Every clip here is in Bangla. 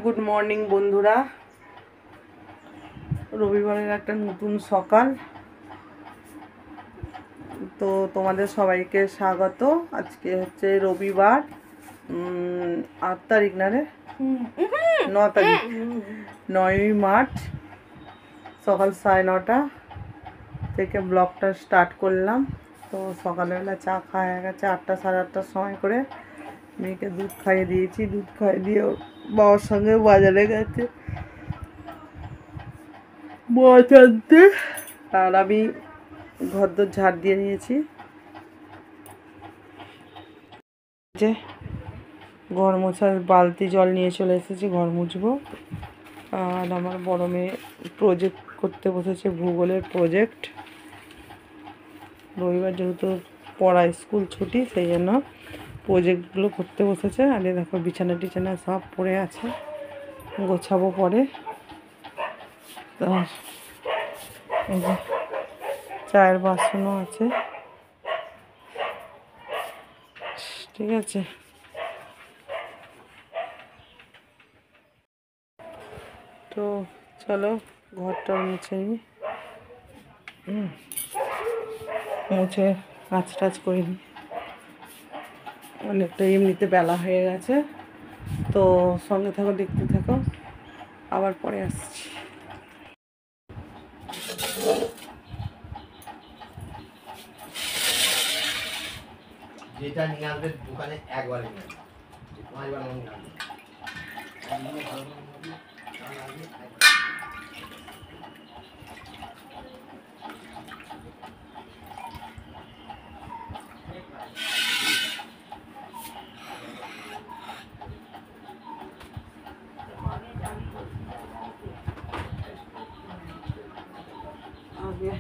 গুড মর্নিং বন্ধুরা, রবিবারের একটা নতুন সকাল। তো তোমাদের সবাইকে স্বাগত। আজকে হচ্ছে রবিবার, 8 তারিখ না রে, 9 তারিখ, 9ই মার্চ, সকাল 9:30 থেকে ব্লগটা স্টার্ট করলাম। তো সকালবেলা চা খাওয়া হয়ে গেছে 8টা সাড়ে 8টার সময় করে। মেয়েকে দুধ খাইয়ে দিয়েছি, দুধ খাইয়ে দিয়ে বাবার সঙ্গে বাজারে গেছে মাছ আনতে। আর আমি ঘরদোর ঝাড় দিয়ে নিয়েছি, যে ঘর মোছার বালতি জল নিয়ে চলে এসেছি, ঘর মুছবো। আর আমার বড় মেয়ে প্রজেক্ট করতে বসেছে, ভূগোলের প্রজেক্ট। রবিবার যেহেতু পড়ায় স্কুল ছুটি, সেই জন্য প্রজেক্টগুলো করতে বসেছে। আর দেখো বিছানা টিছানা সব পড়ে আছে, গোছাবো পরে। এই যে চায়ের বাসনও আছে, ঠিক আছে। তো চলো ঘরটা মুছে নিই, মুছে কাজ টাজ করে নিই। অনেকটা এমনিতে বেলা হয়ে গেছে, তো সঙ্গে থাকো, দেখতে থাকো, আবার পরে আসছি। যেটা নিয়ে আসবে দোকানে একবারে নিয়ে আসবে, 5বার নিয়ে আসবে। আগে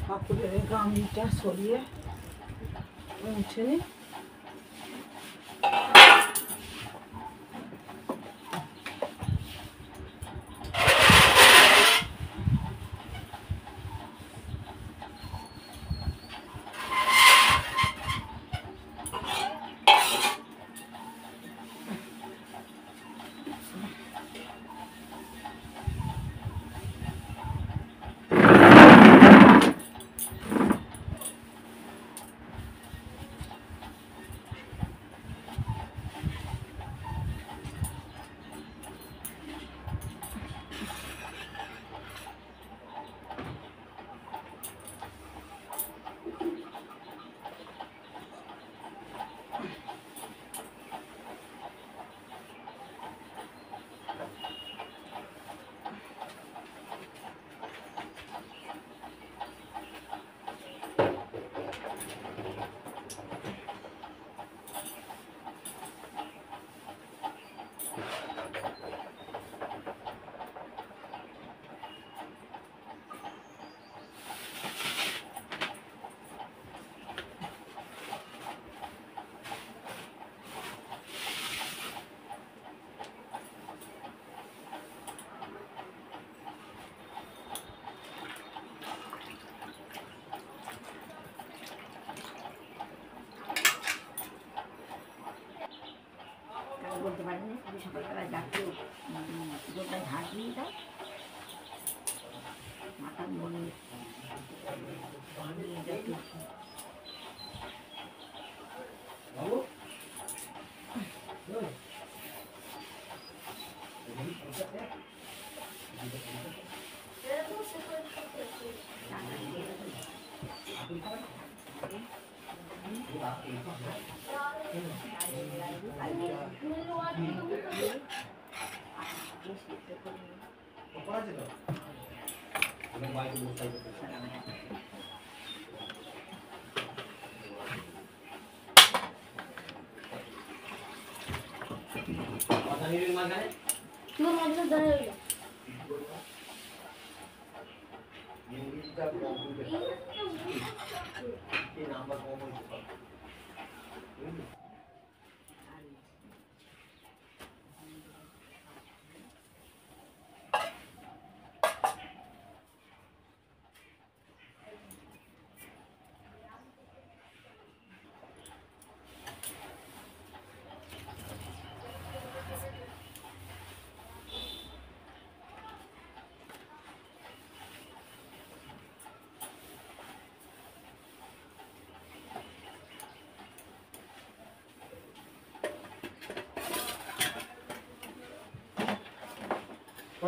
ঠাকুরের গামলিটা সরিয়ে মুছে নিই। বলতে পারি না, তুমি সকালবেলা ডাকলেও দোকানে ঝাঁট দিয়ে দাও, মাথা মনে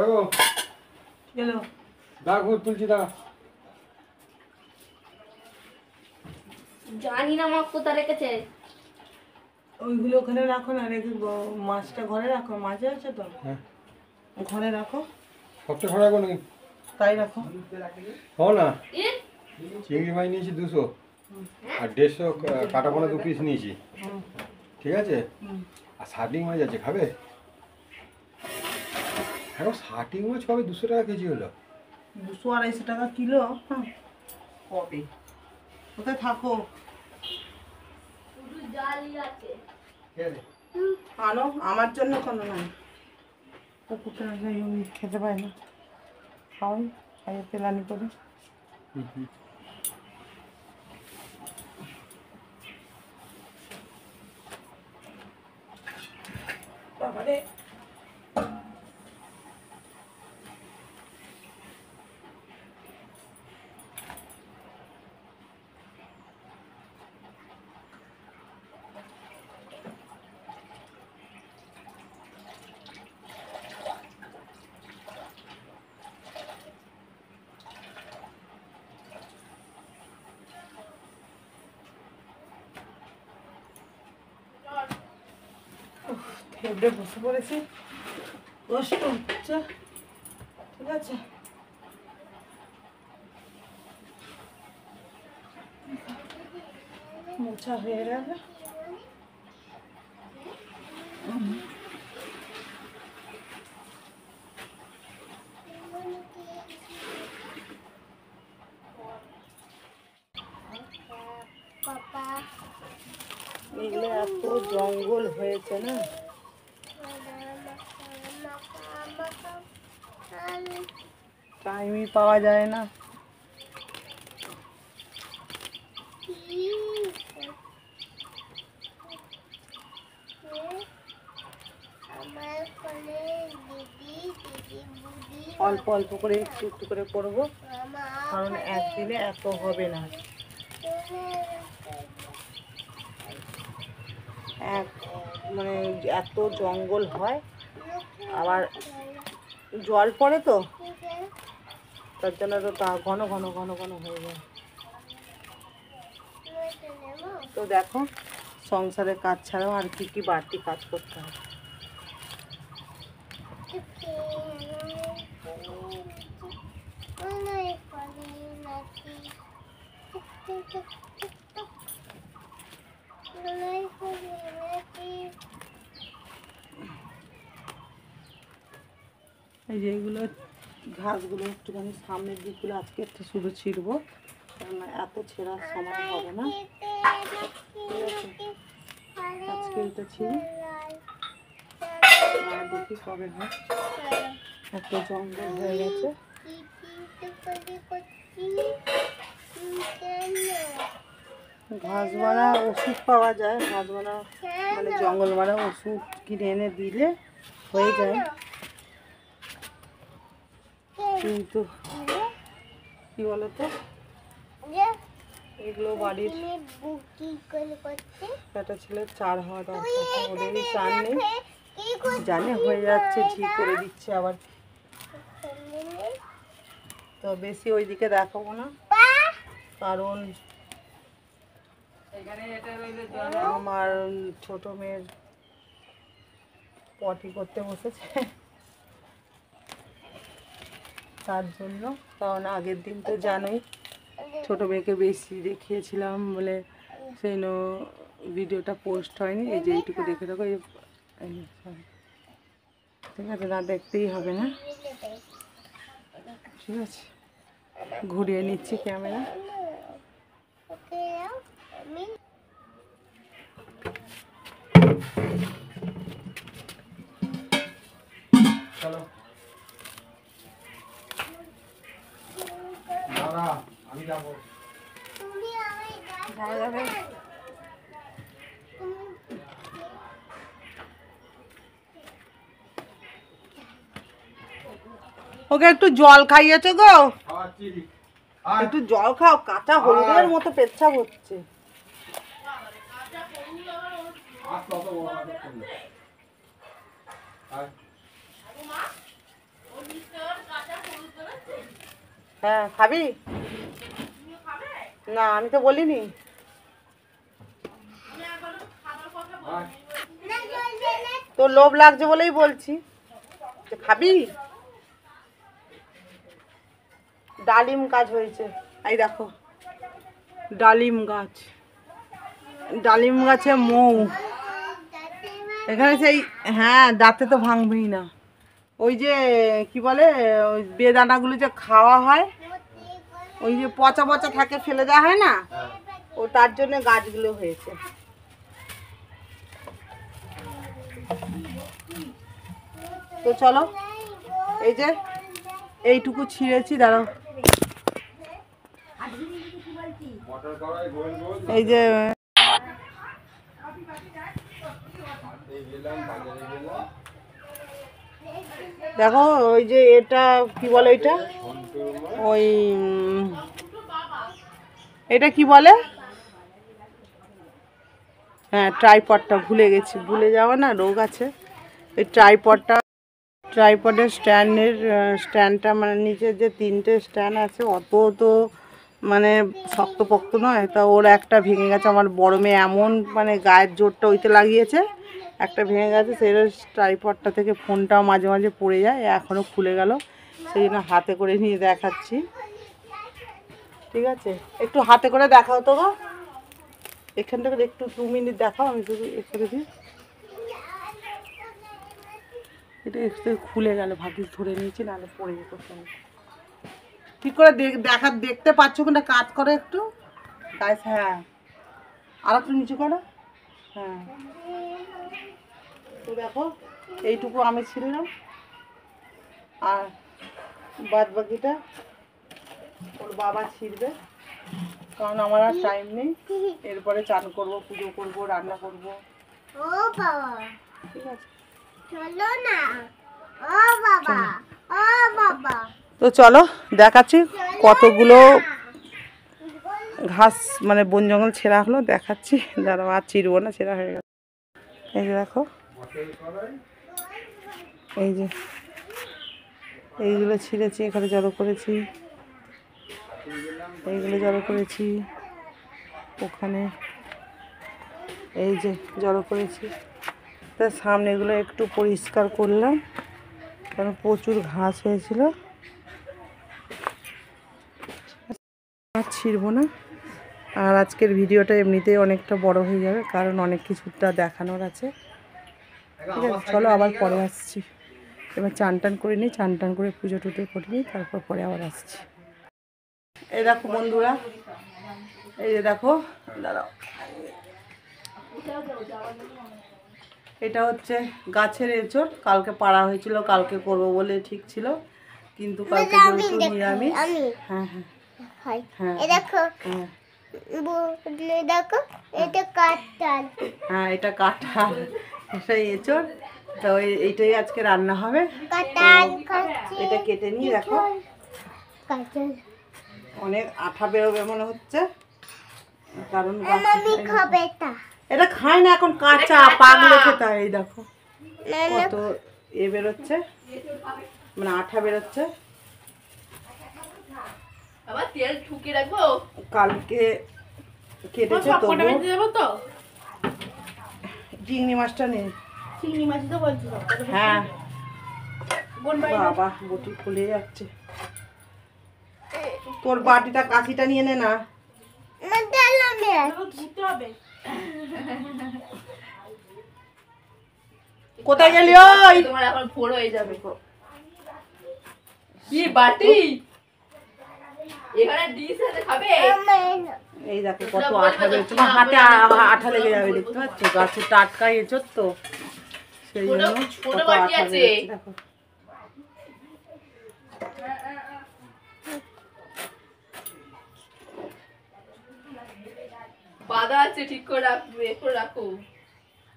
ওগো গেল দাগ ভূত তুলছি দাঁড়া। জানি না মা কোথায় রেখেছে। ওইগুলো ওখানে রাখো না, রেখে মাছটা ঘরে রাখো, মাছ আছে তো হ্যাঁ ঘরে রাখো, সবটা খরা কোনো তাই রাখো। হো না চিংড়ি মাছ নিয়েছি 200 আর 150 কাটা পোনা 2 পিস নিয়েছি, হুম, ঠিক আছে? হুম। আর শার্টিং মাছ আছে, খাবে? হ্যাঁ শার্টিং মাছ কবে 200 টাকা কেজি হলো? 200-250 টাকা কিলো। হ্যাঁ কবে, কোথায় থাকো? শুধু জালি আছে। আনো, আমার জন্য কোনো নয়। কুকুরটা খেতে পায় না, খাওয়াই খাইয়ে তেলানি করে। বাবারে থেবড়ে বসে পড়েছি, কষ্ট হচ্ছে, ঠিক আছে? মোছা হয়ে গেলে এগুলো এত জঙ্গল হয়েছে না, টাইমই পাওয়া যায় না। অল্প অল্প করে একটু একটু করে করবো, কারণ একদিনে এত হবে না। মানে এত জঙ্গল হয়, আবার জল পড়ে তো, তার জন্য তো তা ঘন ঘন ঘন ঘন হয়ে যায়। তো দেখো সংসারের কাজ ছাড়াও আর কি কি বাড়তি কাজ করতে হয়। এই যে এগুলো ঘাসগুলো একটুখানি সামনের দিকগুলো আজকে একটু শুধু ছিঁড়বো, কারণ এত ছেঁড়ার সময় হবে না। আজকে এটা ছিঁড়ি, আর দেখি কবে হয়। এত জঙ্গল হয়ে গেছে। ঘাস মারা ওষুধ পাওয়া যায়, ঘাস মারা মানে জঙ্গল মারা ওষুধ কিনে এনে দিলে হয়ে যায়, কিন্তু কি বলতো এগুলো বাড়ির একটা ছেলের চার হওয়া দরকার, ওদেরই চার নেই, জানে হয়ে যাচ্ছে, ঠিক করে দিচ্ছে আবার। তো বেশি ওইদিকে দেখাবো না, কারণ আমার ছোট মেয়ের পটি করতে বসেছে, তার জন্য। কারণ আগের দিন তো জানোই ছোট মেয়েকে বেশি দেখিয়েছিলাম বলে সেই ভিডিওটা পোস্ট হয়নি। এই যে এইটুকু দেখে দেখো, ঠিক আছে? না দেখতেই হবে না, ঠিক আছে? ঘুরিয়ে নিচ্ছি ক্যামেরা। চলো দাঁড়া, আমি যাবো। ওকে একটু জল খাইয়েছো গো, খাওয়াচ্ছি। একটু জল খাও, কাঁচা হলুদের মতো পেচ্ছাপ হচ্ছে। আর কত বড় করলে? আর হ্যাঁ খাবি? না আমি তো বলিনি। তোর লোভ লাগছে বলেই বলছি যে খাবি। ডালিম গাছ হয়েছে, এই দেখো ডালিম গাছ, ডালিম গাছে মৌ। এখানে সেই হ্যাঁ দাঁতে তো ভাঙবেই না। ওই যে কি বলে ওই বেদানাগুলো যে খাওয়া হয়, ওই যে পচা পচা থাকে ফেলে দেওয়া হয় না, ও তার জন্য গাছগুলো হয়েছে। তো চলো, এই যে এইটুকু ছিঁড়েছি, দাঁড়াও। এই যে দেখো ওই যে এটা কি বলে, এটা ওই এটা কি বলে, হ্যাঁ ট্রাইপডটা ভুলে গেছি, ভুলে যাওয়া না রোগ আছে। এই ট্রাইপডের স্ট্যান্ডটা মানে নিচের যে 3টে স্ট্যান্ড আছে অত তো মানে শক্তপোক্ত নয়, তা ওর একটা ভেঙে গেছে। আমার বড় মেয়ে এমন মানে গায়ের জোরটা ওইতে লাগিয়েছে, একটা ভেঙে গেছে। সেই ট্রাইপডটা থেকে ফোনটাও মাঝে মাঝে পড়ে যায়, এখনও খুলে গেল, সেই জন্য হাতে করে নিয়ে দেখাচ্ছি। ঠিক আছে, একটু হাতে করে দেখাও তো গো, এখান থেকে একটু 2 মিনিট দেখাও, আমি শুধু এখানে দিই। এটা একটু খুলে গেল, ভাগ্যিস ধরে নিয়েছি, নাহলে পড়ে যেত। ঠিক করে দেখতে পাচ্ছ কিনা কাজ করো একটু গাইস। হ্যাঁ আর একটু নিচু করো। হ্যাঁ তো দেখো এইটুকু আমি ছিললাম, আর বাদ বাকিটা ওর বাবা ছিঁড়বে, কারণ আমার আর টাইম নেই। এরপরে চান করবো, পুজো করবো, রান্না করবো। ও বাবা ঠিক আছে চলো না, ও বাবা, ও বাবা। তো চলো দেখাচ্ছি কতগুলো ঘাস মানে বন জঙ্গল ছেঁড়া হলো, দেখাচ্ছি। দাঁড়াও আর চিরবো না, ছেঁড়া হয়ে গেল। এই যে দেখো, এই যে এইগুলো ছিঁড়েছি, এখানে জড়ো করেছি, এইগুলো জড়ো করেছি, ওখানে এই যে জড়ো করেছি। তার সামনে এগুলো একটু পরিষ্কার করলাম, কারণ প্রচুর ঘাস হয়েছিল। আর ছিঁড়বো না। আর আজকের ভিডিওটা এমনিতেই অনেকটা বড় হয়ে যাবে, কারণ অনেক কিছুটা দেখানোর আছে। ঠিক আছে, চলো আবার পরে আসছি। এবার চান টান করে নিই, চান টান করে পুজো টুজো করে নিই, তারপর পরে আবার আসছি। এই দেখো বন্ধুরা, এই যে দেখো, দাঁড়াও, এটা হচ্ছে গাছের এঁচড়। কালকে পাড়া হয়েছিল, কালকে করবো বলে ঠিক ছিল, কিন্তু কালকে যেহেতু নিরামিষ। হ্যাঁ হ্যাঁ হ্যাঁ দেখো, দেখো এটা কাঁঠাল, হ্যাঁ এটা কাঁঠাল, এটা এঁচড়। তো এইটাই আজকে রান্না হবে। এটা কেটে নিয়ে দেখো, অনেক আঠা বেরোবে মনে হচ্ছে, কারণ এটা খায় না এখন, কাঁচা পাগলে খেতে হয়। এই দেখো কত এ বেরোচ্ছে, মানে আঠা বেরোচ্ছে। কালকে কেটেছে, তো চিংড়ি মাছটা নেই। চিংড়ি মাছ তো বলছি, হ্যাঁ বাবা বটি খুলে যাচ্ছে। তোর বাটিটা কাঁচিটা নিয়ে নে না, কোথায় গেলি? ওই তোমার এখন ফোড় হয়ে যাবে। কি বাটি এখানে ডিশ আছে, খাবে? এই দেখো কত আঠা বেরোচ্ছে, তোমার হাতে আঠা লেগে যাবে, দেখতে পাচ্ছ? গাছের টাটকা এঁচড় তো, সেই জন্য কত আঠা বেরোচ্ছে দেখো। বাঁধা আছে, ঠিক করে রাখো।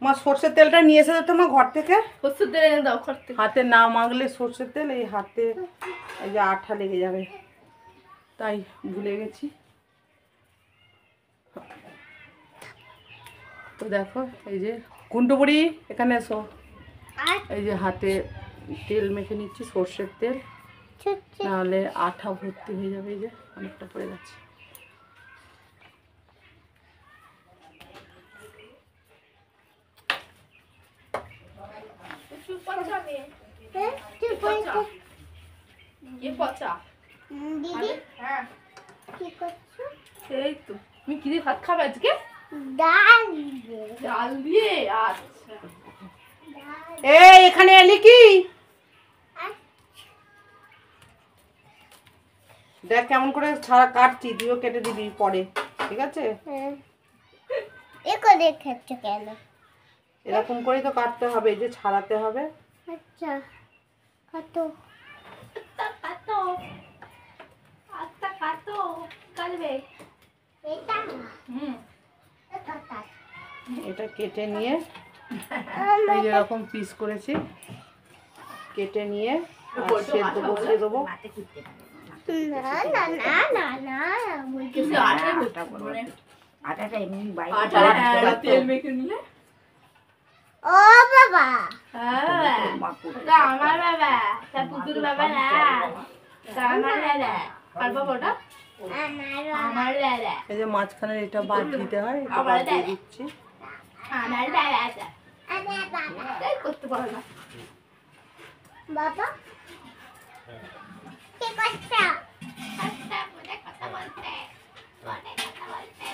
মা সর্ষের তেলটা নিয়ে এসে তোমার ঘর থেকে, সর্ষের তেল এনে দাও। হাতে না মাখলে সর্ষের তেল, এই হাতে এই যে আঠা লেগে যাবে, তাই ভুলে গেছি। তো দেখো এই যে কুন্টুবুড়ি, এখানে এসো। এই যে হাতে তেল মেখে নিচ্ছি, সর্ষের তেল। নাহলে আঠা ভর্তি হয়ে যাবে। এই যে অনেকটা পড়ে গেছে। দিদি হ্যাঁ কি করছো? এই তো তুমি কি দিয়ে ভাত খাবে আজকে? ডাল ডাল দিয়ে? আচ্ছা এই এখানে এলি কি? দেখ কেমন করে ছাড়া কাটছি, তুইও কেটে দিবি পরে, ঠিক আছে? এ করে খাচ্ছ কেন? এরকম করেই তো কাটতে হবে, এই যে ছাড়াতে হবে। আচ্ছা কত কাটো আচ্ছা কাটো কাটবে এটা এটা কত? এটা কেটে নিয়ে এই যে এরকম পিস করেছি, কেটে নিয়ে আর সেদ্ধ বসিয়ে দেবো। না না না না না কিছু আটা মানে আটাটা এমনি বাইরে আটা তেল মেখে নিলে। ও বাবা হ্যাঁ এটা আমার বাবা, তা পুতুর বাবা না, তা আমার দাদা। আর বাবাটা আমার দাদা, এই যে মাঝখানে এটা বাদ দিতে হয়, এটা আমার বাদ দিয়ে দেয়। দিচ্ছি। আমার দাদা আরে বাবা তাই করতে পারো না। বাবা কি করছো? আচ্ছা মনে কথা বলতে মনে কথা বলতে।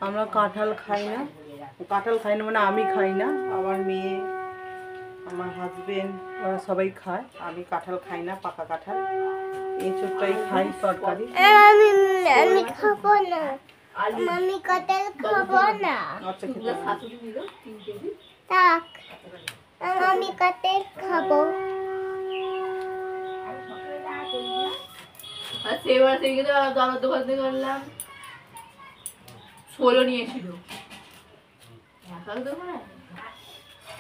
আমরা কাঁঠাল খাই না, কাঁঠাল খাই না মানে আমি খাই না, আমার মেয়ে, আমার হাজবেন্ড, ওরা সবাই খায়। আমি কাঁঠাল খাই না, পাকা কাঁঠাল। এঁচোড়টাই খাই তরকারি। আমি খাবো না, আমি কাঁঠাল খাবো না। আচ্ছা খেতে হবে। শাশুড়ি নিল 3 কেজি। থাক আমি কাঁঠাল খাবো। আর সেবার থেকে তো দাদার দোকান থেকে করলাম 16 নিয়েছিল।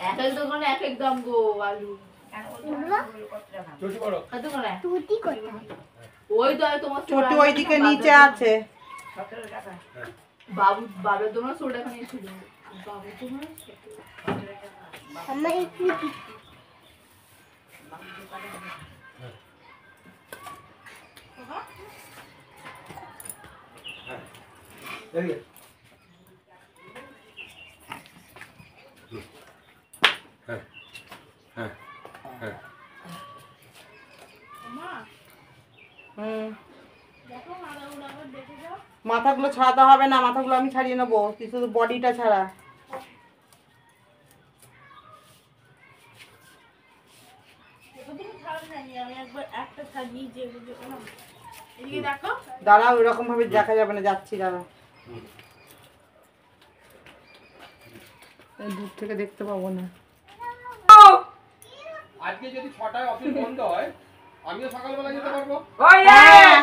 এক এক দোকানে এক এক দাম গো আলু। কত করে? তুই কোথায়? ওই তো তোমার ছোট ওইদিকে নিচে আছে। বাবার দোকানে 16 টাকা নিয়েছিল। বাবার দোকানে আমার একটু মাথাগুলো ছাড়াতে হবে না, মাথাগুলো আমি ছাড়িয়ে নেবো, তুই শুধু বডিটা ছাড়া। দাঁড়া, ওইরকম ভাবে দেখা যাবে না, যাচ্ছি দাঁড়া। দূর থেকে দেখতে পাবো না। আজকে যদি 6টায় অফিস বন্ধ হয়, আমিও সকালবেলা যেতে পারবো। হ্যাঁ।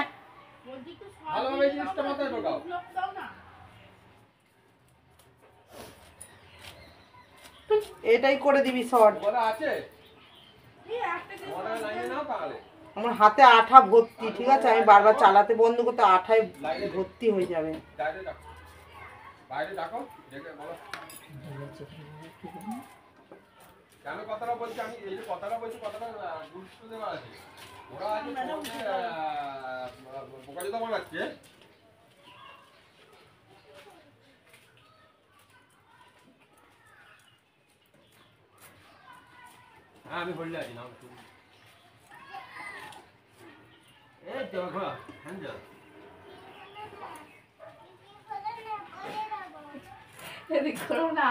ভালোভাবে এই জিনিসটা মাথায় ঢোকাও। এটাই করে দিবি শর্ট। বলা আছে তোমার লাইনে নাও তাহলে। আমার হাতে আঠা ভর্তি, ঠিক আছে? আমি বারবার চালাতে বন্ধ করতে আঠায় ভর্তি হয়ে যাবে। বাইরে ডাকো, বাইরে ডাকো, ডেকে বলো কেন কথাটা বলছি। আমি এই যে কথাটা বলছি, কথাটা গুরুত্ব দেওয়া আছে। ওরা আজ বোকাজোদা বানাচ্ছে। হ্যাঁ আমি বললে আছি না, এই তো ঘোড়া হ্যাঁ যা এদিক করো না,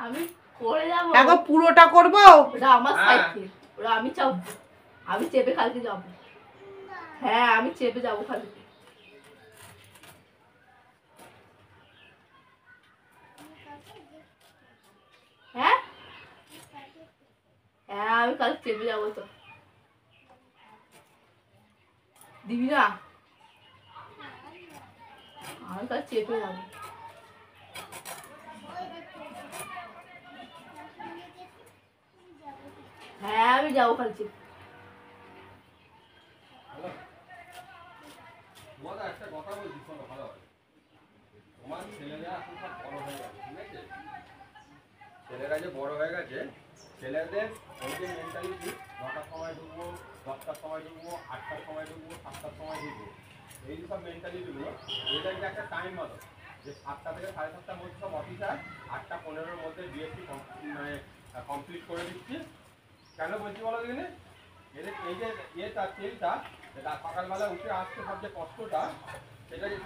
আমি করে যাবো। এখন পুরোটা করবো। ওটা আমার সাইকেল, ওটা আমি চাপ, আমি চেপে কালকে যাবো। হ্যাঁ আমি চেপে যাবো কালকে। হ্যাঁ হ্যাঁ আমি কাল চেপে যাবো তো। দিবি না? আমি কাল চেপে যাবো। হ্যাঁ আমি যাবো কাল চেপে। তোমাদের একটা কথা বলছি, শোনো ভালো হবে। তোমার ছেলেরা এখন সব বড় হয়ে গেছে, ঠিক আছে? ছেলেরা যে বড় হয়ে গেছে, ছেলেদের ওই যে মেন্টালিটি 9টার সময় ঢুকবো, 10টার সময় ঢুকবো, 8টার সময় ঢুকবো, 7টার সময় ঢুকবো, এই সব মেন্টালিটিগুলো এদের যে একটা টাইম মতো যে 7টা থেকে 7:30টার মধ্যে সব অফিসার 8টা 15-এর মধ্যে ডিএসসি মানে কমপ্লিট করে দিচ্ছি। কেন বলছি বলো দিনে, এদের এই যে ইয়েটা তেলটা যেটা সকালবেলা উঠে আসতে সব যে কষ্টটা, সেটা যে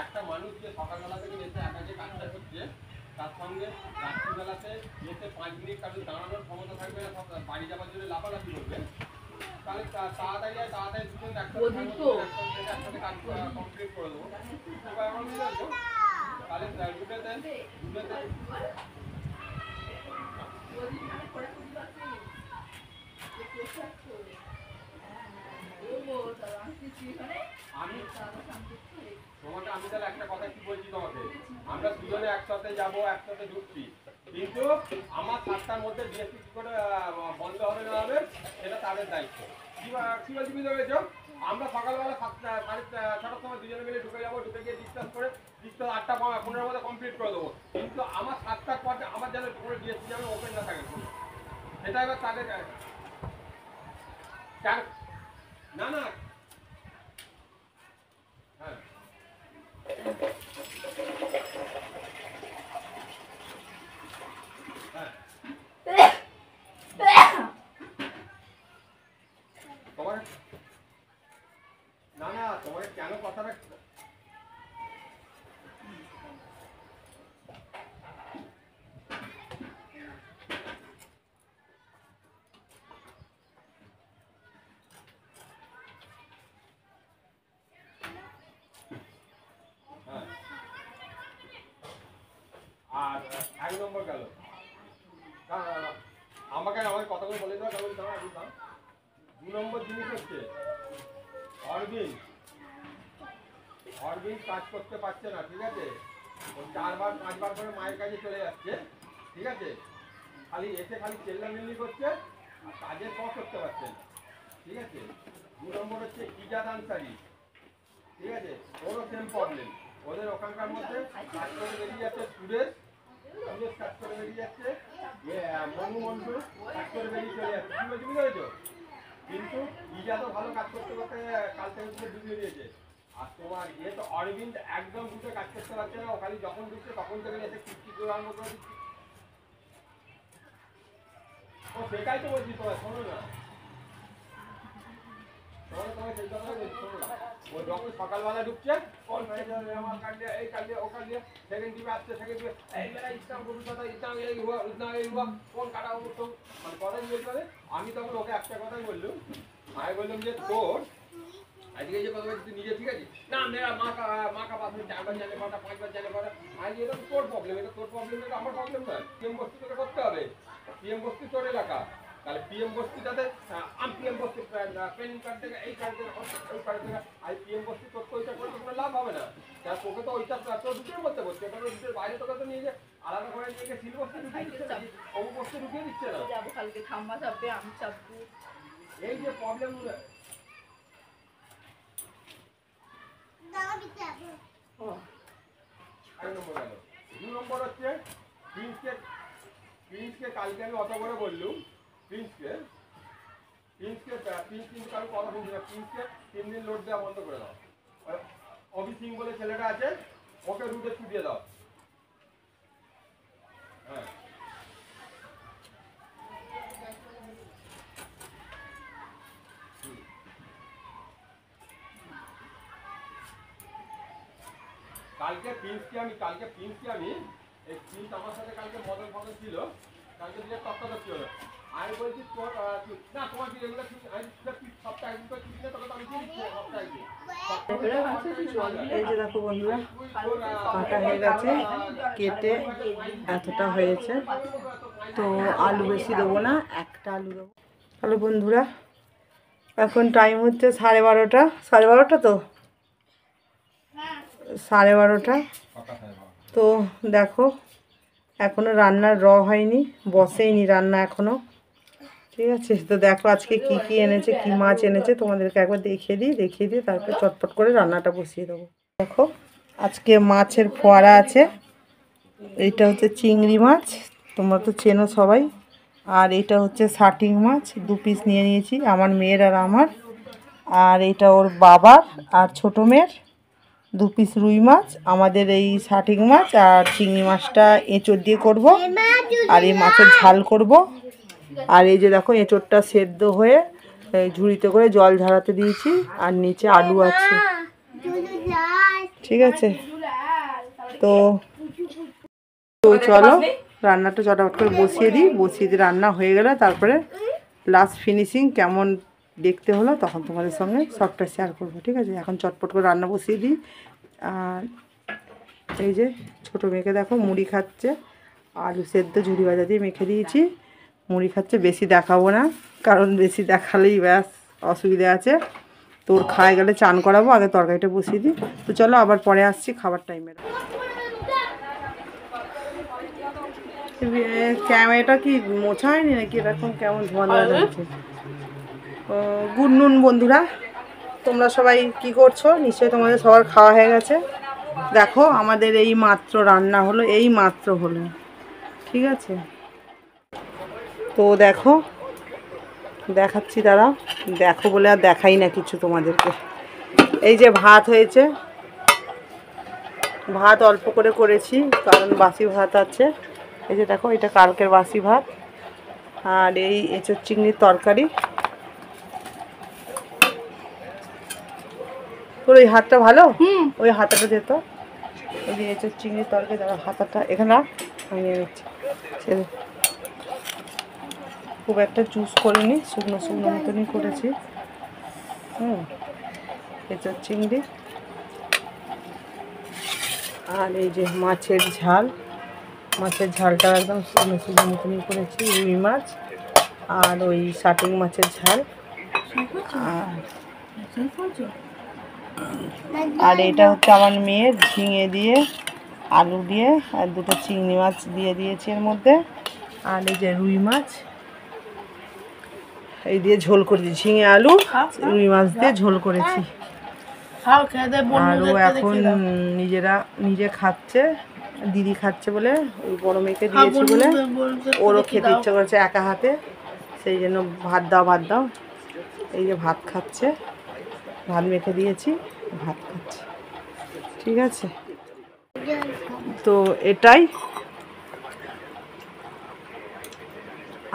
একটা মানুষ যে সকালবেলা থেকে এসে একা যে কাজটা করছে, তার সঙ্গে রাত্রিবেলাতে এসে 5 মিনিট কারণ দাঁড়ানোর ক্ষমতা থাকবে না, সব বাড়ি যাওয়ার জন্য লাফালাফি করবে, তাহলে তাড়াতাড়ি দুজন একসাথে কাজ কমপ্লিট করে দেবো। তাহলে দুটোতে আমি তোমাকে আমি তাহলে একটা কথা কি বলছি তোমাকে, আমরা দুজনে একসাথে যাবো, একসাথে ঢুকছি, কিন্তু আমার 7টার মধ্যে ডিএসসি কি করে বন্ধ হবে না হবে সেটা তাদের দায়িত্ব। কি বলছি বুঝতে পেরেছো? আমরা সকালবেলা 6টার সময় দুজনে মিলে ঢুকে যাবো, ঢুকে গিয়ে ডিসকাস করে 8টা 15-এর মধ্যে কমপ্লিট করে দেবো, কিন্তু আমার 7টার পর আমার যেন কোনো ডিএসসি যেন ওপেন না থাকে, সেটা এবার তাদের না না হ্যাঁ তোমার না না তোমাকে কেন কথাটা আর 1 নম্বর গেল, আমাকে আমার কথাগুলো বলে দেওয়া কেমন দাঁড়া বুঝলাম। 2 নম্বর জিনিস হচ্ছে অরবিন্দ কাজ করতে পারছে না, ঠিক আছে, ও 4বার 5বার করে মায়ের কাছে চলে যাচ্ছে, ঠিক আছে, খালি এসে খালি চেল্লামিল্লি করছে আর কাজের পর করতে পারছে না, ঠিক আছে। 2 নম্বর হচ্ছে ইজাদ আনসারি, ঠিক আছে, ওরও সেম প্রবলেম, ওদের ওখানকার মধ্যে কাজ করে বেরিয়ে যাচ্ছে সুরেশ কাজ করে বেরিয়ে যাচ্ছে, মনু মন্টু কাজ করে বেরিয়ে চলে যাচ্ছে, কি বলছি বুঝতে পেরেছো? কিন্তু ইজাদও ভালো কাজ করতে করতে কাল থেকে ডুবিয়ে দিয়েছে। আর তোমার তো অরবিন্দ একদম ঢুকে কাজ করতে পারছে না, ও খালি যখন ঢুকছে তখন থেকে এসে কিস্তি করে আরম্ভ করে দিচ্ছে। ও সেটাই তো বলছি, তোমার শোনো না, তোমার সেই কথা বলছি, শোনো না, ও যখন সকালবেলা ঢুকছে কোন আমার কাটলে এই কাটলে ও কাটলে, সেকেন্ড টিভি আসছে, সেকেন্ড টিভি এই মেরা ইসলাম ভবিষ্যৎ ইসলাম এই হুয়া উদনা এই হুয়া কোন কাটা তো মানে কথা বলতে পারে। আমি তখন ওকে একটা কথাই বললাম, আমি বললাম যে তোর আজকে যে কথা বলছিস নিজে, ঠিক আছে, না মেরা মা কা পাস में 4 बार जाने पड़ता 5 बार जाने पड़ता, আজ এটা তোর প্রবলেম, এটা তোর প্রবলেম, এটা আমার প্রবলেম না। পিএম বস্তি তোকে করতে হবে, পিএম বস্তি তোর এলাকা, তাহলে পিএম বস্তিটাতে আমি পিএম বস্তি ট্রেনিং কার্ড থেকে এই কার্ড থেকে ওই কার্ড থেকে আই পিএম বস্তি তোর তো ওইটা করে কোনো লাভ হবে না, তার তোকে তো ওইটা তোর দুটোর মধ্যে বসছে, এটা তো দুটোর বাইরে তোকে তো নিয়ে যে আলাদা করে নিয়ে গিয়ে সিল বস্তি ঢুকিয়ে দিচ্ছে না, অবু বস্তি ঢুকিয়ে দিচ্ছে না, যাবো কালকে ঠাম্মা চাপবে আমি চাপবো, এই যে প্রবলেমগুলো। এক নম্বর গেল। 2 নম্বর হচ্ছে প্রিন্সকে কালকে আমি অত করে বললুম, প্রিন্সকে কিন্তু কারো কথা শুনছি না, প্রিন্সকে 3 দিন লোড দেওয়া বন্ধ করে দাও। অভি সিং বলে ছেলেটা আছে, ওকে রুটে ছুটিয়ে দাও। হ্যাঁ কালকে প্রিন্সকে আমি এই প্রিন্স আমার সাথে কালকে বদল ছিল, কালকে দিকে তত্ত্বাবধান হলো, আমি বলছি তোর না তোমার কি রেগুলার সপ্তাহে একদিন করে ছুটি না, তোকে তো আমি দিচ্ছি সপ্তাহে। এই যে দেখো বন্ধুরা, কাটা হয়ে গেছে, কেটে এতটা হয়েছে, তো আলু বেশি দেবো না, একটা আলু দেবো। হ্যালো বন্ধুরা, এখন টাইম হচ্ছে 12:30, 12:30 তো 12:30। তো দেখো এখনও রান্নার হয়নি, বসেইনি রান্না এখনও, ঠিক আছে। তো দেখো আজকে কি কি এনেছে, কি মাছ এনেছে তোমাদেরকে একবার দেখিয়ে দিই তারপর চটপট করে রান্নাটা বসিয়ে দেবো। দেখো আজকে মাছের ফোয়ারা আছে, এইটা হচ্ছে চিংড়ি মাছ, তোমরা তো চেনো সবাই। আর এটা হচ্ছে শাটিং মাছ, 2 পিস নিয়ে নিয়েছি আমার মেয়ের আর আমার। আর এটা ওর বাবার আর ছোটো মেয়ের 2 পিস রুই মাছ, আমাদের এই শাটিং মাছ আর চিংড়ি মাছটা এঁচোড় দিয়ে করব, আর এই মাছের ঝাল করব। আর এই যে দেখো এঁচোড়টা সেদ্ধ হয়ে এই ঝুড়িতে করে জল ঝরাতে দিয়েছি, আর নিচে আলু আছে। ঠিক আছে, তো চলো রান্নাটা চটাপট করে বসিয়ে দিই। বসিয়ে দিয়ে রান্না হয়ে গেলে তারপরে লাস্ট ফিনিশিং কেমন দেখতে হলো তখন তোমাদের সঙ্গে সবটা শেয়ার করবো। ঠিক আছে, এখন চটপট করে রান্না বসিয়ে দিই। আর এই যে ছোটো মেয়েকে দেখো মুড়ি খাচ্ছে, আলু সেদ্ধ ঝুড়ি ভাজা দিয়ে মেখে দিয়েছি, মুড়ি খাচ্ছে। বেশি দেখাবো না, কারণ বেশি দেখালেই ব্যাস অসুবিধা আছে। তোর খায় গেলে চান করাবো, আগে তরকারিটা বসিয়ে দিই। তো চলো আবার পরে আসছি খাবার টাইমে। ক্যামেরাটা কি মোছা হয়নি নাকি এরকম কেমন ধোয়া ধোয়া যাচ্ছে? গুড নুন বন্ধুরা, তোমরা সবাই কি করছো? নিশ্চয়ই তোমাদের সবার খাওয়া হয়ে গেছে। দেখো আমাদের এই মাত্র রান্না হলো, এই মাত্র হলো। ঠিক আছে, তো দেখো দেখাচ্ছি, দাঁড়াও। দেখো বলে আর দেখাই না কিছু তোমাদেরকে। এই যে ভাত হয়েছে, ভাত অল্প করে করেছি কারণ বাসি ভাত আছে। এই যে দেখো এটা কালকের বাসি ভাত, আর এই এঁচোড় চিংড়ির তরকারি। তোর ওই হাতটা ভালো, ওই হাতাটা যেত। ওই যে এঁচোড় চিংড়ির তরকারি, দাঁড়া হাতাটা এখানে আমি নিয়ে নিচ্ছি। খুব একটা জুস করিনি, শুকনো শুকনো মতনই করেছি। এঁচোড় চিংড়ি, আর এই যে মাছের ঝাল, মাছের ঝালটা একদম শুকনো শুকনো মতনই করেছি। রুই মাছ আর ওই শাটিং মাছের ঝাল। আর এটা হচ্ছে আমার মেয়ের ঝিঙে দিয়ে আলু দিয়ে আর 2টো চিংড়ি মাছ দিয়ে দিয়েছি এর মধ্যে। আর এই যে রুই মাছ এই দিয়ে ঝোল করেছি, ঝিঙে আলু রুই মাছ দিয়ে ঝোল করেছি। আর ও এখন নিজে খাচ্ছে, দিদি খাচ্ছে বলে, ওই বড় মেয়েকে দিয়েছি বলে ওরও খেতে ইচ্ছে করেছে একা হাতে, সেই জন্য ভাত দাও। এই যে ভাত খাচ্ছে, ভাত মেখে দিয়েছি, ভাত খাচ্ছে। ঠিক আছে, তো এটাই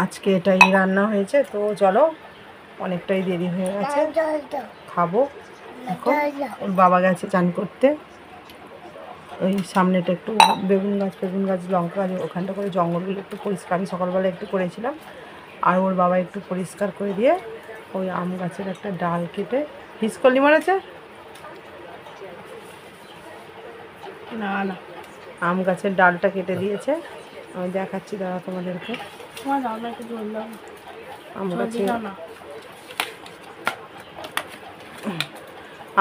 আজকে এটাই রান্না হয়েছে। তো চলো, অনেকটাই দেরি হয়ে গেছে, খাবো। এখন ওর বাবা গেছে চান করতে, ওই সামনেটা একটু বেগুন গাছ লঙ্কা গাছ ওখানটা করে জঙ্গলগুলো একটু পরিষ্কার আমি সকালবেলা একটু করেছিলাম। আর ওর বাবা একটু পরিষ্কার করে দিয়ে ওই আম গাছের একটা ডাল কেটে হিসকলি মারেছে না, আম গাছের ডালটা কেটে দিয়েছে। আমি দেখাচ্ছি দাদা তোমাদেরকে।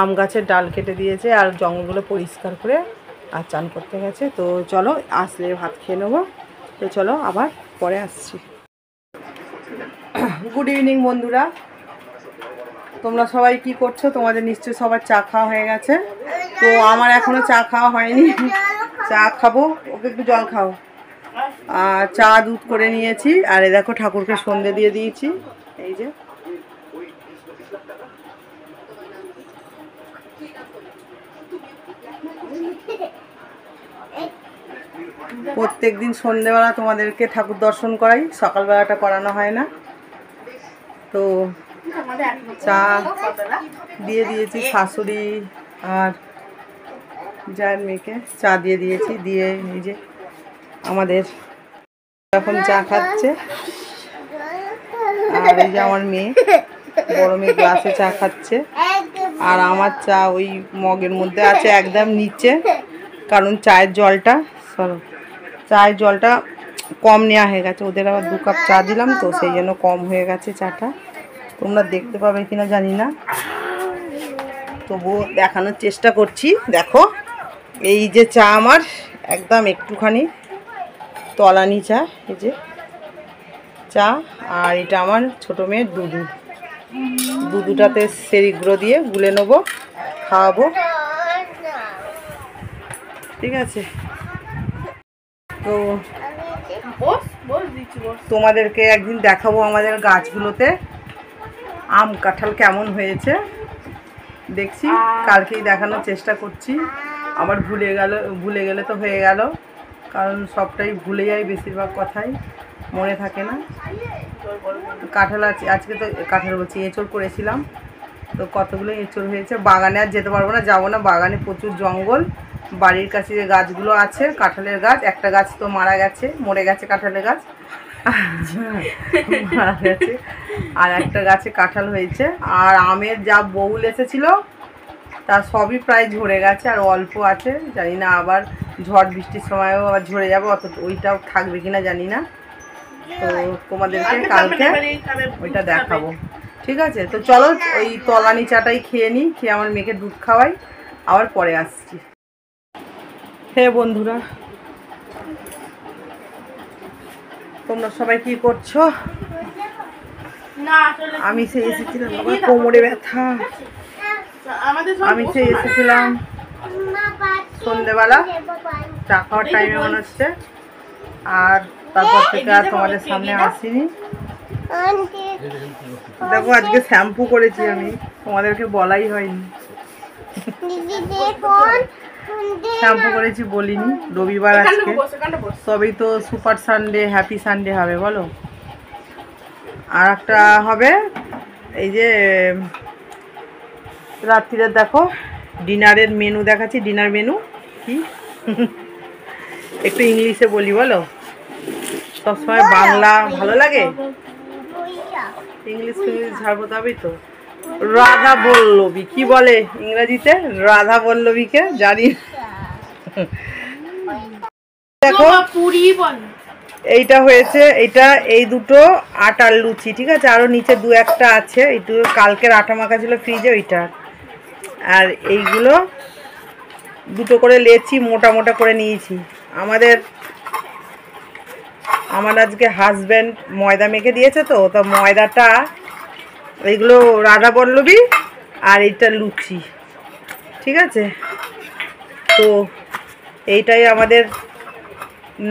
আম গাছের ডাল কেটে দিয়েছে আর জঙ্গলগুলো পরিষ্কার করে আর চান করতে গেছে। তো চলো আসলে ভাত খেয়ে নেবো। তো চলো আবার পরে আসছি। গুড ইভিনিং বন্ধুরা, তোমরা সবাই কি করছো? তোমাদের নিশ্চয়ই সবার চা খাওয়া হয়ে গেছে। তো আমার এখনো চা খাওয়া হয়নি, চা খাবো। ওকে একটু জল খাও। আর চা দুধ করে নিয়েছি, আর এ দেখো ঠাকুরকে সন্ধে দিয়ে দিয়েছি। এই যে প্রত্যেক দিন সন্ধেবেলা তোমাদেরকে ঠাকুর দর্শন করাই, সকালবেলাটা করানো হয় না। তো চা দিয়ে দিয়েছি শাশুড়ি আর যার মেয়েকে চা দিয়ে দিয়েছি, দিয়ে এই যে আমাদের এখন চা খাচ্ছে। আর এই যে আমার মেয়ে, বড় মেয়ে গ্লাসে চা খাচ্ছে, আর আমার চা ওই মগের মধ্যে আছে একদম নিচে, কারণ চায়ের জলটা কম নেওয়া হয়ে গেছে। ওদের আবার 2 কাপ চা দিলাম, তো সেই জন্য কম হয়ে গেছে চাটা। তোমরা দেখতে পাবে কিনা জানি না, তবুও দেখানোর চেষ্টা করছি। দেখো এই যে চা আমার একদম একটুখানি তলানি চা, এই যে চা। আর এটা আমার ছোটো মেয়ের দুধটাতে সেরিগ্রো দিয়ে গুলে নেবো, খাওয়াবো। ঠিক আছে, তো তোমাদেরকে একদিন দেখাবো আমাদের গাছগুলোতে আম কাঁঠাল কেমন হয়েছে। দেখছি কালকেই দেখানোর চেষ্টা করছি। আবার ভুলে গেলে তো হয়ে গেল, কারণ সবটাই ভুলে যাই, বেশিরভাগ কথাই মনে থাকে না। কাঁঠাল আছে আজকে, তো কাঁঠাল বলছি এঁচড় করেছিলাম, তো কতগুলো এঁচড় হয়েছে। বাগানে আর যেতে পারবো না, যাবো না, বাগানে প্রচুর জঙ্গল। বাড়ির কাছে যে গাছগুলো আছে কাঁঠালের গাছ, একটা গাছ তো মরে গেছে কাঁঠালের গাছ মারা গেছে, আর একটা গাছে কাঁঠাল হয়েছে। আর আমের যা বউল এসেছিল তা সবই প্রায় ঝরে গেছে, আর অল্প আছে। জানি না আবার ঝড় বৃষ্টির সময়ও আবার ঝরে যাবে, অত ওইটাও থাকবে কিনা জানি না। তো তোমাদেরকে কালকে ওইটা দেখাবো, ঠিক আছে? তো চলো ওই তলানি চাটাই খেয়ে নিই, খেয়ে আমার মেয়েকে দুধ খাওয়াই, আবার পরে আসছি। হে বন্ধুরা, তোমরা সবাই কি করছো? আমি সে এসেছিলাম, আমার কোমরে ব্যথা। আমি সে এসেছিলাম সন্ধ্যেবেলা, চা খাওয়ার টাইমে মনে হচ্ছে, আর তারপর থেকে আর তোমাদের সামনে আসিনি। দেখো আজকে শ্যাম্পু করেছি আমি, তোমাদেরকে বলাই হয়নি। শ্যাম্পু করেছি বলিনি, রবিবার আজকে, তবেই তো সুপার সানডে, হ্যাপি সানডে হবে বলো। আর একটা হবে এই যে রাত্রিরে দেখো ডিনারের মেনু দেখাচ্ছি। ডিনার মেনু কি একটু ইংলিশে বলি বলো, সবসময় বাংলা ভালো লাগে, ইংলিশ ঝাড়বো তবেই তো। রাধা বল্লভী কি বলে ইংরেজিতে? রাধা বল্লভীকে জানি। দেখো এইটা হয়েছে, এটা এই দুটো আটার লুচি, ঠিক আছে? আরও নিচে দু একটা আছে, একটু কালকের আটা মাখা ছিল ফ্রিজে ওইটা। আর এইগুলো দুটো করে লেচি মোটা মোটা করে নিয়েছি। আমার আজকে হাজব্যান্ড ময়দা মেখে দিয়েছে, তো ময়দাটা, এইগুলো রাধা বল্লভী আর এইটা লুচি, ঠিক আছে? তো এইটাই আমাদের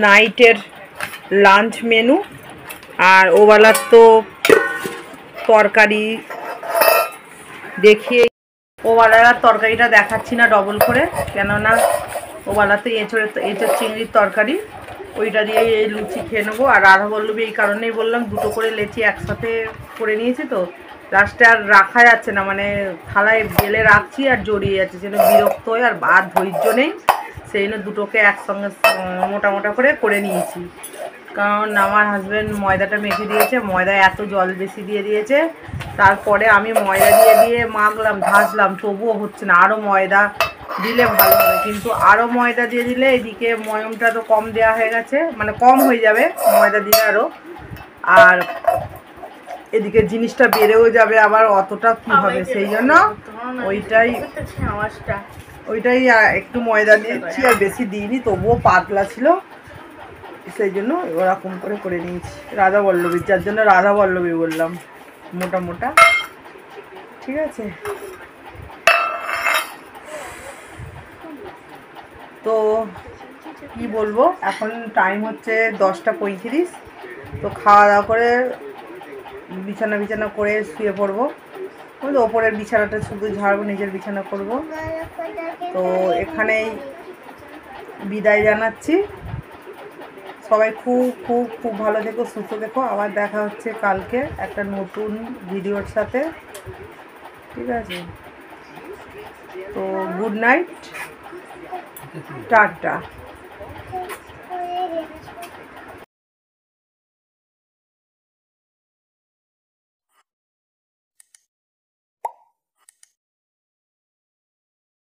নাইটের লাঞ্চ মেনু। আর ওবেলার তো তরকারি দেখিয়ে, ওবেলার তরকারিটা দেখাচ্ছি না ডবল করে, কেননা ওবেলাতে এঁচড় চিংড়ির তরকারি, ওইটা দিয়ে এই লুচি খেয়ে নেবো। আর রাধা বল্লভী এই কারণেই বললাম, দুটো করে লেচি একসাথে করে নিয়েছি, তো লাস্টে আর রাখা যাচ্ছে না, মানে থালায় বেলে রাখছি আর জড়িয়ে যাচ্ছে, সেটা বিরক্ত হয়, আর ধৈর্য নেই, সেই জন্য দুটোকে একসঙ্গে মোটা মোটা করে নিয়েছি। কারণ আমার হাজব্যান্ড ময়দাটা মেখে দিয়েছে, ময়দায় এত জল বেশি দিয়ে দিয়েছে, তারপরে আমি ময়দা দিয়ে মাখলাম, ঘাসলাম, তবুও হচ্ছে না। আরও ময়দা দিলে ভালো হবে, কিন্তু আরও ময়দা দিয়ে দিলে এদিকে ময়মটা তো কম দেওয়া হয়ে গেছে, মানে কম হয়ে যাবে ময়দা দিলে আরও, আর এদিকে জিনিসটা বেড়েও যাবে, আবার অতটা কি হবে, সেই জন্য ওইটাই একটু ময়দা দিয়েছি, আর বেশি দিইনি, তবুও পাতলা ছিল, সেই জন্য ওরকম করে নিয়েছি। রাধা বল্লভী, যার জন্য রাধা বল্লভী বললাম, মোটা মোটা, ঠিক আছে? তো কি বলবো, এখন টাইম হচ্ছে 10:35, তো খাওয়া দাওয়া করে বিছানা করে শুয়ে পড়বো। তো ওপরের বিছানাটা শুধু ঝাড়বো, নিজের বিছানা করব। তো এখানেই বিদায় জানাচ্ছি। সবাই খুব খুব খুব ভালো থেকো, সুস্থ থেকো। আবার দেখা হচ্ছে কালকে একটা নতুন ভিডিওর সাথে, ঠিক আছে? তো গুড নাইট, টাটা।